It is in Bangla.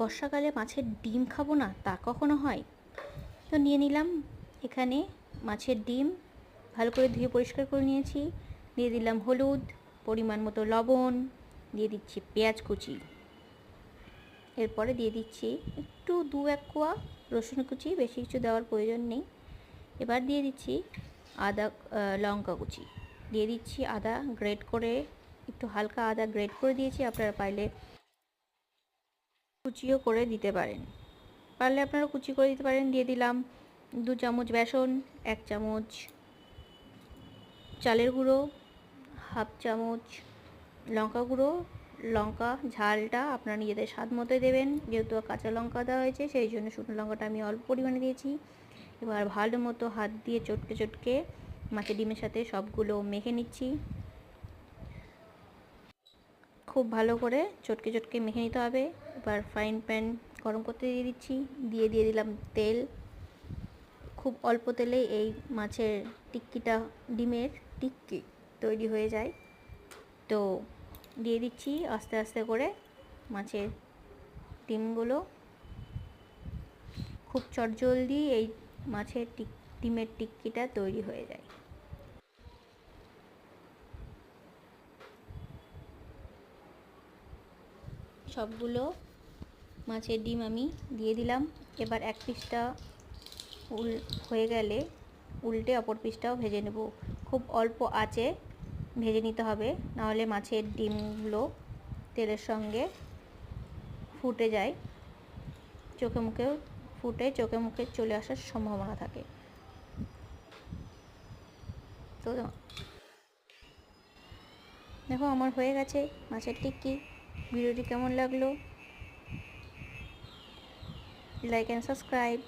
বর্ষাকালে মাছের ডিম খাবো না তা কখনো হয়? তো নিয়ে নিলাম এখানে মাছের ডিম, ভালো করে ধুয়ে পরিষ্কার করে নিয়েছি। দিয়ে দিলাম হলুদ, পরিমাণ মতো লবণ, দিয়ে দিচ্ছি পেঁয়াজ কুচি, এরপরে দিয়ে দিচ্ছি একটু 2-1 কোয়া রসুন কুচি, বেশি কিছু দেওয়ার প্রয়োজন নেই। এবার দিয়ে দিচ্ছি আদা, লঙ্কা কুচি, দিয়ে দিচ্ছি আদা গ্রেট করে, একটু হালকা আদা গ্রেট করে দিয়েছি, আপনারা পারলে কুচিও করে দিতে পারেন, পারলে আপনারা কুচি করে দিতে পারেন। দিয়ে দিলাম 2 চামচ বেসন, 1 চামচ চালের গুঁড়ো, হাফ চামচ লঙ্কা গুঁড়ো। লঙ্কা ঝালটা আপনারা নিজেদের স্বাদ মতোই দেবেন, যেহেতু কাঁচা লঙ্কা দেওয়া হয়েছে সেই জন্য শুকনো লঙ্কাটা আমি অল্প পরিমাণে দিয়েছি। এবার ভালো মতো হাত দিয়ে চটকে চটকে মাছের ডিমের সাথে সবগুলো মেখে নিচ্ছি। খুব ভালো করে চটকে চটকে মেখে নিতে হবে। এবার ফ্রাইং প্যান গরম করতে দিয়ে দিচ্ছি, দিয়ে দিলাম তেল। খুব অল্প তেলেই এই মাছের টিক্কিটা, ডিমের টিক্কি তৈরি হয়ে যায়। তো দিয়ে দিচ্ছি আস্তে আস্তে করে মাছের ডিমগুলো। খুব চটজলদি এই মাছের ডিমের টিক্কিটা তৈরি হয়ে যায়। সবগুলো মাছের ডিম আমি দিয়ে দিলাম। এবার এক পিসটা হয়ে গেলে উল্টে অপর পিসটাও ভেজে নেব। খুব অল্প আঁচে ভেজে নিতে হবে, নাহলে মাছের ডিমগুলো তেলের সঙ্গে ফুটে যায়, চোখে মুখেও ফুটে চোখে মুখে চলে আসার সম্ভাবনা থাকে। তো দেখো আমার হয়ে গেছে মাছের টিক্কি। ভিডিওটি কেমন লাগলো? Like and subscribe.